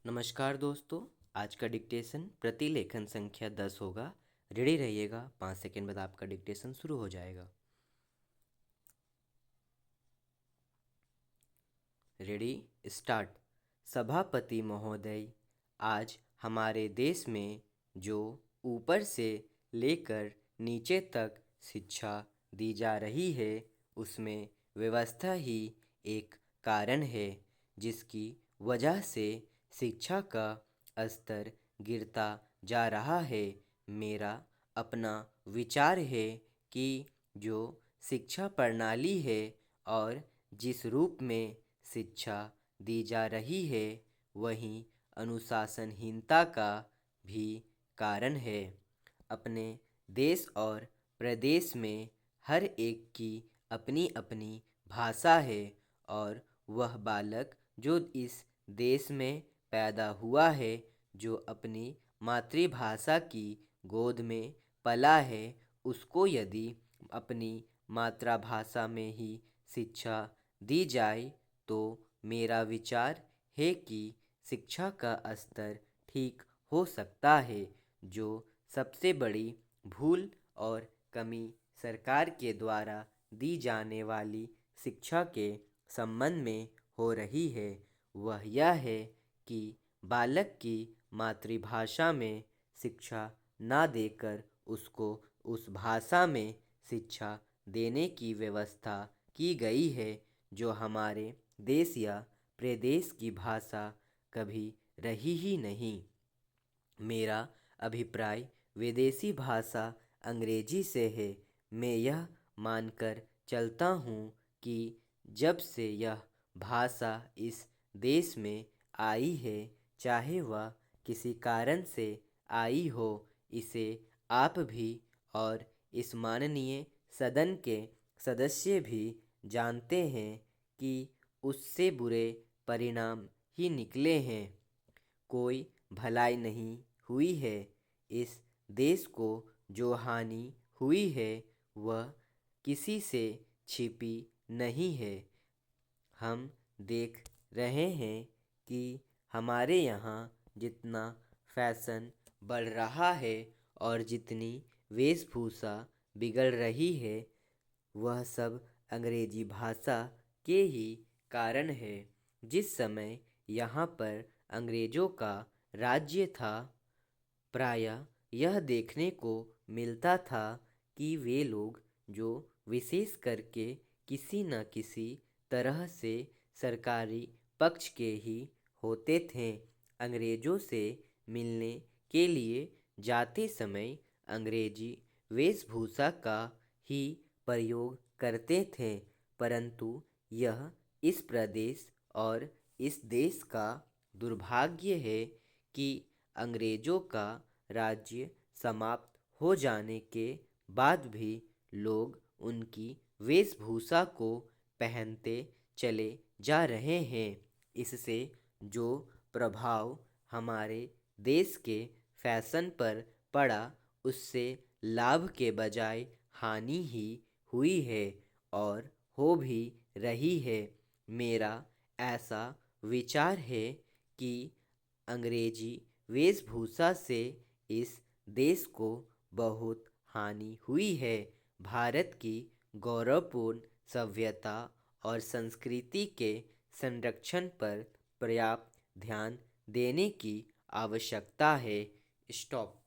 नमस्कार दोस्तों। आज का डिक्टेशन प्रतिलेखन संख्या 10 होगा। रेडी रहिएगा, 5 सेकेंड बाद आपका डिक्टेशन शुरू हो जाएगा। Ready start. सभापति महोदय, आज हमारे देश में जो ऊपर से लेकर नीचे तक शिक्षा दी जा रही है उसमें व्यवस्था ही एक कारण है, जिसकी वजह से शिक्षा का स्तर गिरता जा रहा है। मेरा अपना विचार है कि जो शिक्षा प्रणाली है और जिस रूप में शिक्षा दी जा रही है वही अनुशासनहीनता का भी कारण है। अपने देश और प्रदेश में हर एक की अपनी अपनी भाषा है और वह बालक जो इस देश में पैदा हुआ है, जो अपनी मातृभाषा की गोद में पला है, उसको यदि अपनी मातृभाषा में ही शिक्षा दी जाए तो मेरा विचार है कि शिक्षा का स्तर ठीक हो सकता है। जो सबसे बड़ी भूल और कमी सरकार के द्वारा दी जाने वाली शिक्षा के संबंध में हो रही है वह यह है कि बालक की मातृभाषा में शिक्षा ना देकर उसको उस भाषा में शिक्षा देने की व्यवस्था की गई है, जो हमारे देश या प्रदेश की भाषा कभी रही ही नहीं। मेरा अभिप्राय विदेशी भाषा अंग्रेजी से है। मैं यह मानकर चलता हूँ कि जब से यह भाषा इस देश में आई है, चाहे वह किसी कारण से आई हो, इसे आप भी और इस माननीय सदन के सदस्य भी जानते हैं कि उससे बुरे परिणाम ही निकले हैं। कोई भलाई नहीं हुई है। इस देश को जो हानि हुई है वह किसी से छिपी नहीं है। हम देख रहे हैं कि हमारे यहाँ जितना फैशन बढ़ रहा है और जितनी वेशभूषा बिगड़ रही है वह सब अंग्रेजी भाषा के ही कारण है। जिस समय यहाँ पर अंग्रेज़ों का राज्य था, प्रायः यह देखने को मिलता था कि वे लोग जो विशेष करके किसी न किसी तरह से सरकारी पक्ष के ही होते थे, अंग्रेज़ों से मिलने के लिए जाते समय अंग्रेजी वेशभूषा का ही प्रयोग करते थे। परंतु यह इस प्रदेश और इस देश का दुर्भाग्य है कि अंग्रेज़ों का राज्य समाप्त हो जाने के बाद भी लोग उनकी वेशभूषा को पहनते चले जा रहे हैं। इससे जो प्रभाव हमारे देश के फैशन पर पड़ा उससे लाभ के बजाय हानि ही हुई है और हो भी रही है। मेरा ऐसा विचार है कि अंग्रेजी वेशभूषा से इस देश को बहुत हानि हुई है। भारत की गौरवपूर्ण सभ्यता और संस्कृति के संरक्षण पर पर्याप्त ध्यान देने की आवश्यकता है। स्टॉप।